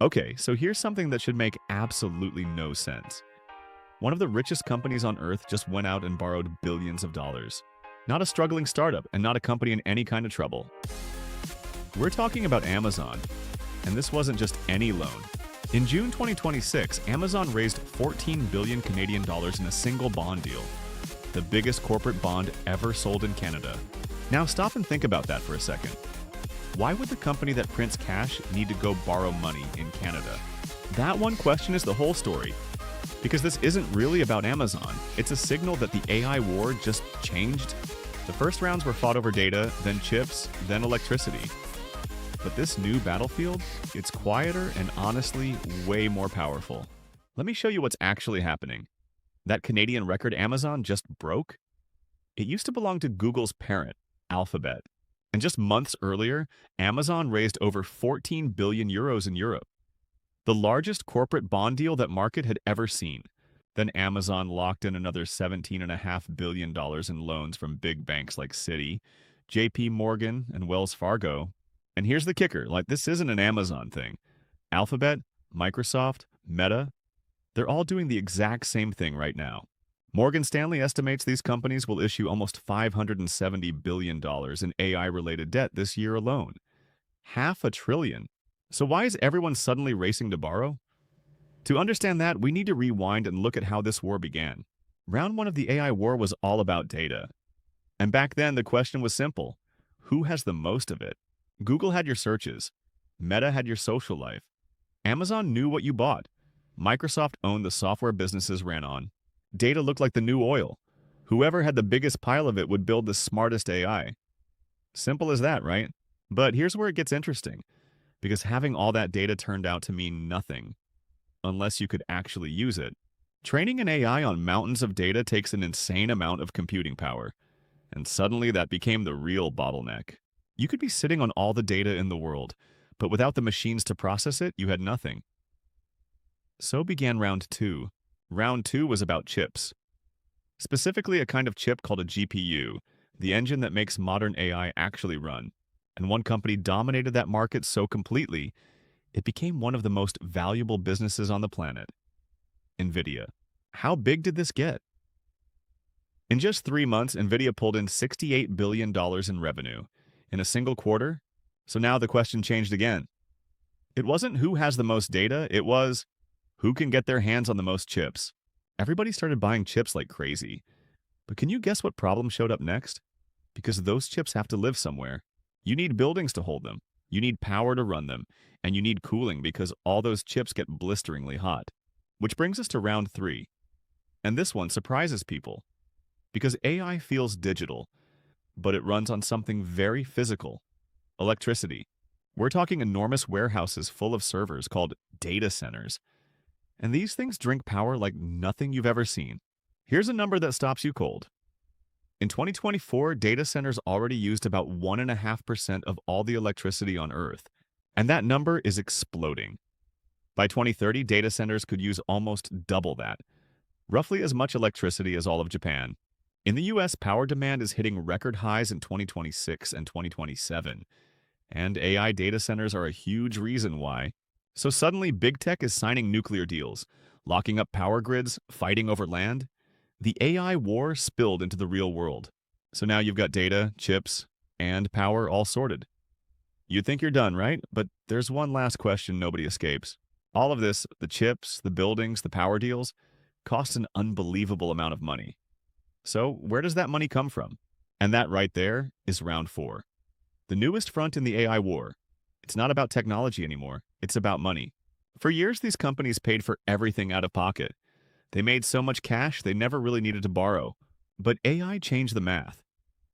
Okay, so here's something that should make absolutely no sense. One of the richest companies on Earth just went out and borrowed billions of dollars. Not a struggling startup and not a company in any kind of trouble. We're talking about Amazon, and this wasn't just any loan. In June 2026, Amazon raised 14 billion Canadian dollars in a single bond deal, the biggest corporate bond ever sold in Canada. Now stop and think about that for a second. Why would the company that prints cash need to go borrow money in Canada? That one question is the whole story. Because this isn't really about Amazon, it's a signal that the AI war just changed. The first rounds were fought over data, then chips, then electricity. But this new battlefield, it's quieter and honestly way more powerful. Let me show you what's actually happening. That Canadian record Amazon just broke? It used to belong to Google's parent, Alphabet. And just months earlier, Amazon raised over 14 billion euros in Europe, the largest corporate bond deal that market had ever seen. Then Amazon locked in another $17.5 billion in loans from big banks like Citi, JP Morgan, and Wells Fargo. And here's the kicker, like this isn't an Amazon thing. Alphabet, Microsoft, Meta, they're all doing the exact same thing right now. Morgan Stanley estimates these companies will issue almost $570 billion in AI-related debt this year alone. Half a trillion. So why is everyone suddenly racing to borrow? To understand that, we need to rewind and look at how this war began. Round one of the AI war was all about data. And back then, the question was simple. Who has the most of it? Google had your searches. Meta had your social life. Amazon knew what you bought. Microsoft owned the software businesses ran on. Data looked like the new oil. Whoever had the biggest pile of it would build the smartest AI. Simple as that, right? But here's where it gets interesting. Because having all that data turned out to mean nothing, unless you could actually use it. Training an AI on mountains of data takes an insane amount of computing power. And suddenly that became the real bottleneck. You could be sitting on all the data in the world, but without the machines to process it, you had nothing. So began round two. Round two was about chips. Specifically a kind of chip called a GPU, the engine that makes modern AI actually run. And one company dominated that market so completely, it became one of the most valuable businesses on the planet. Nvidia. How big did this get? In just 3 months, Nvidia pulled in $68 billion in revenue. In a single quarter? So now the question changed again. It wasn't who has the most data, it was who can get their hands on the most chips. Everybody started buying chips like crazy. But can you guess what problem showed up next? Because those chips have to live somewhere. You need buildings to hold them. You need power to run them. And you need cooling because all those chips get blisteringly hot. Which brings us to round three. And this one surprises people. Because AI feels digital, but it runs on something very physical. Electricity. We're talking enormous warehouses full of servers called data centers. And these things drink power like nothing you've ever seen. Here's a number that stops you cold. In 2024, data centers already used about 1.5% of all the electricity on Earth. And that number is exploding. By 2030, data centers could use almost double that. Roughly as much electricity as all of Japan. In the US, power demand is hitting record highs in 2026 and 2027. And AI data centers are a huge reason why. So suddenly, big tech is signing nuclear deals, locking up power grids, fighting over land. The AI war spilled into the real world. So now you've got data, chips, and power all sorted. You'd think you're done, right? But there's one last question nobody escapes. All of this, the chips, the buildings, the power deals, cost an unbelievable amount of money. So where does that money come from? And that right there is round four. The newest front in the AI war. It's not about technology anymore. It's about money. For years, these companies paid for everything out of pocket. They made so much cash, they never really needed to borrow. But AI changed the math.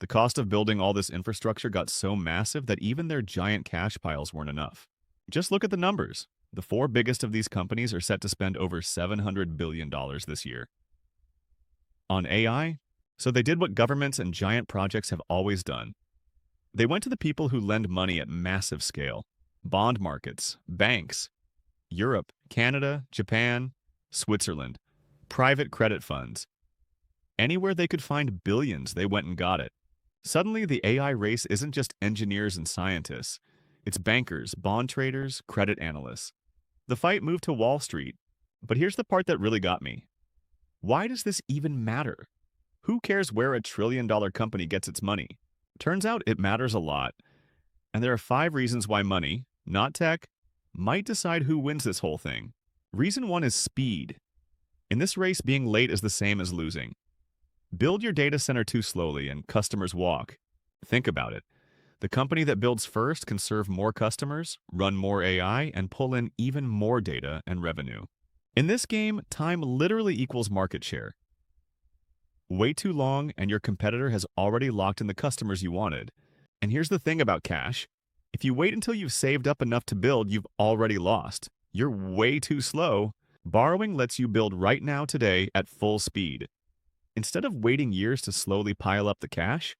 The cost of building all this infrastructure got so massive that even their giant cash piles weren't enough. Just look at the numbers. The four biggest of these companies are set to spend over $700 billion this year. On AI, so they did what governments and giant projects have always done. They went to the people who lend money at massive scale. Bond markets, banks, Europe, Canada, Japan, Switzerland, private credit funds. Anywhere they could find billions, they went and got it. Suddenly, the AI race isn't just engineers and scientists. It's bankers, bond traders, credit analysts. The fight moved to Wall Street. But here's the part that really got me. Why does this even matter? Who cares where a trillion-dollar company gets its money? Turns out it matters a lot. And there are 5 reasons why money, not tech, might decide who wins this whole thing. Reason 1 is speed. In this race, being late is the same as losing. Build your data center too slowly and customers walk. Think about it. The company that builds first can serve more customers, run more AI, and pull in even more data and revenue. In this game, time literally equals market share. Wait too long and your competitor has already locked in the customers you wanted. And here's the thing about cash. If you wait until you've saved up enough to build, you've already lost. You're way too slow. Borrowing lets you build right now today at full speed. Instead of waiting years to slowly pile up the cash,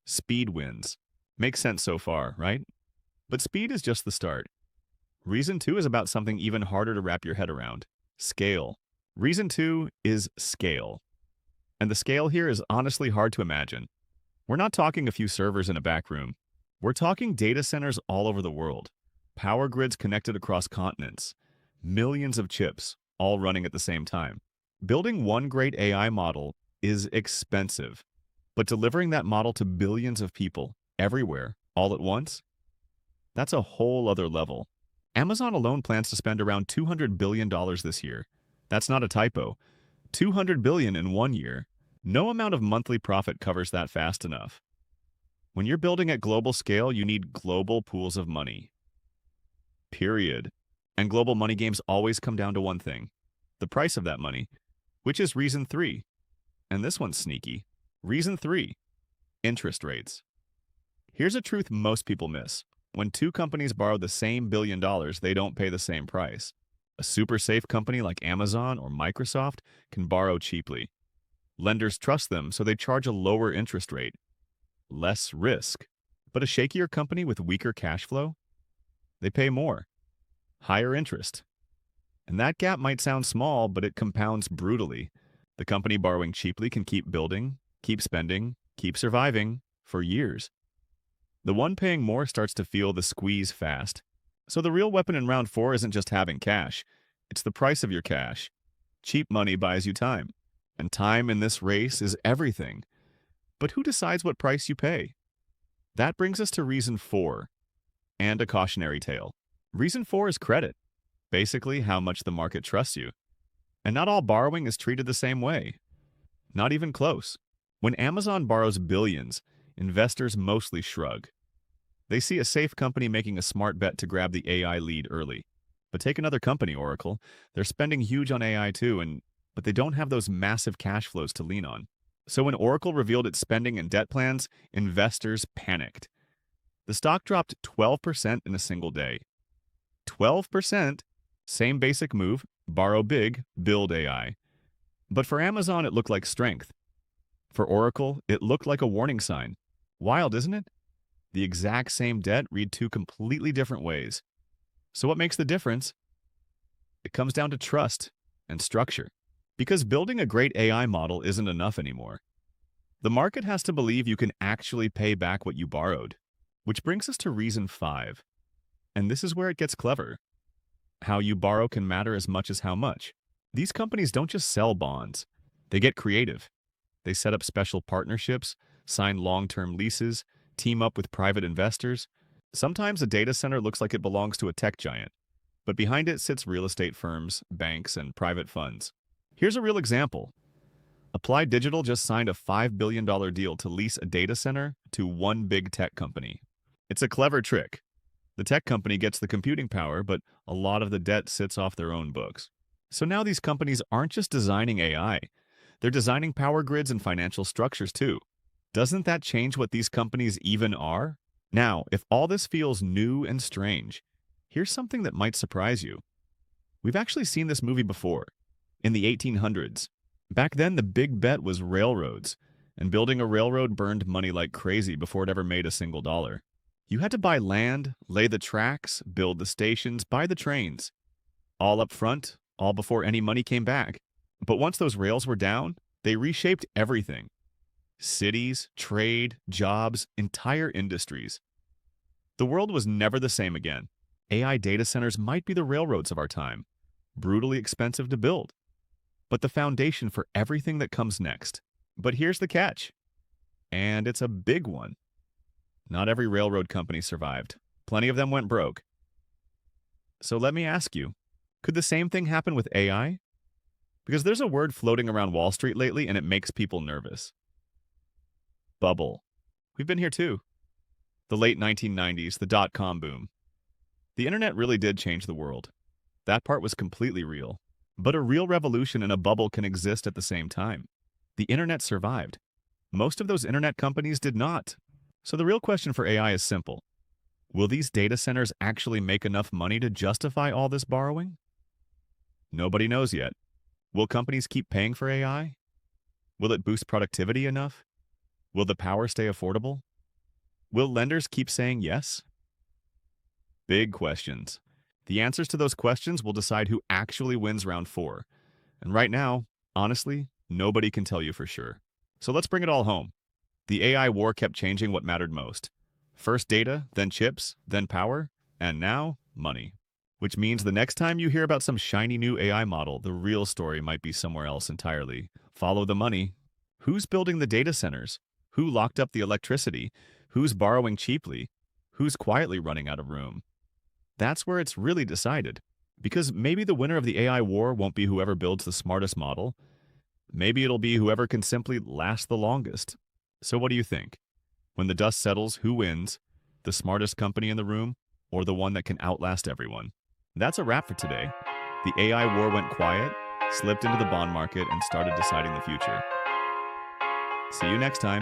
speed wins. Makes sense so far, right? But speed is just the start. Reason 2 is about something even harder to wrap your head around. Scale. Reason 2 is scale. And the scale here is honestly hard to imagine. We're not talking a few servers in a back room. We're talking data centers all over the world. Power grids connected across continents. Millions of chips, all running at the same time. Building one great AI model is expensive. But delivering that model to billions of people, everywhere, all at once, that's a whole other level. Amazon alone plans to spend around $200 billion this year. That's not a typo. $200 billion in 1 year. No amount of monthly profit covers that fast enough. When you're building at global scale, you need global pools of money. Period. And global money games always come down to one thing: the price of that money, which is reason 3. And this one's sneaky. Reason 3, interest rates. Here's a truth most people miss. When 2 companies borrow the same $1 billion, they don't pay the same price. A super safe company like Amazon or Microsoft can borrow cheaply. Lenders trust them, so they charge a lower interest rate. Less risk. But a shakier company with weaker cash flow? They pay more. Higher interest. And that gap might sound small, but it compounds brutally. The company borrowing cheaply can keep building, keep spending, keep surviving for years. The one paying more starts to feel the squeeze fast. So the real weapon in round 4 isn't just having cash. It's the price of your cash. Cheap money buys you time. And time in this race is everything. But who decides what price you pay? That brings us to reason 4, and a cautionary tale. Reason 4 is credit. Basically, how much the market trusts you. And not all borrowing is treated the same way. Not even close. When Amazon borrows billions, investors mostly shrug. They see a safe company making a smart bet to grab the AI lead early. But take another company, Oracle. They're spending huge on AI too, but they don't have those massive cash flows to lean on. So when Oracle revealed its spending and debt plans, investors panicked. The stock dropped 12% in a single day. 12%? Same basic move, borrow big, build AI. But for Amazon, it looked like strength. For Oracle, it looked like a warning sign. Wild, isn't it? The exact same debt read 2 completely different ways. So what makes the difference? It comes down to trust and structure. Because building a great AI model isn't enough anymore. The market has to believe you can actually pay back what you borrowed. Which brings us to reason 5. And this is where it gets clever. How you borrow can matter as much as how much. These companies don't just sell bonds. They get creative. They set up special partnerships, sign long-term leases, team up with private investors. Sometimes a data center looks like it belongs to a tech giant, but behind it sits real estate firms, banks, and private funds. Here's a real example. Applied Digital just signed a $5 billion deal to lease a data center to one big tech company. It's a clever trick. The tech company gets the computing power, but a lot of the debt sits off their own books. So now these companies aren't just designing AI. They're designing power grids and financial structures too. Doesn't that change what these companies even are? Now, if all this feels new and strange, here's something that might surprise you. We've actually seen this movie before, in the 1800s. Back then, the big bet was railroads, and building a railroad burned money like crazy before it ever made a single dollar. You had to buy land, lay the tracks, build the stations, buy the trains. All up front, all before any money came back. But once those rails were down, they reshaped everything. Cities, trade, jobs, entire industries. The world was never the same again. AI data centers might be the railroads of our time, brutally expensive to build, but the foundation for everything that comes next. But here's the catch, and it's a big one. Not every railroad company survived. Plenty of them went broke. So let me ask you, could the same thing happen with AI? Because there's a word floating around Wall Street lately and it makes people nervous. Bubble. We've been here too. The late 1990s, the dot-com boom. The internet really did change the world. That part was completely real. But a real revolution and a bubble can exist at the same time. The internet survived. Most of those internet companies did not. So the real question for AI is simple. Will these data centers actually make enough money to justify all this borrowing? Nobody knows yet. Will companies keep paying for AI? Will it boost productivity enough? Will the power stay affordable? Will lenders keep saying yes? Big questions. The answers to those questions will decide who actually wins round 4. And right now, honestly, nobody can tell you for sure. So let's bring it all home. The AI war kept changing what mattered most. First data, then chips, then power, and now money. Which means the next time you hear about some shiny new AI model, the real story might be somewhere else entirely. Follow the money. Who's building the data centers? Who locked up the electricity? Who's borrowing cheaply? Who's quietly running out of room? That's where it's really decided. Because maybe the winner of the AI war won't be whoever builds the smartest model. Maybe it'll be whoever can simply last the longest. So what do you think? When the dust settles, who wins? The smartest company in the room, or the one that can outlast everyone? That's a wrap for today. The AI war went quiet, slipped into the bond market, and started deciding the future. See you next time.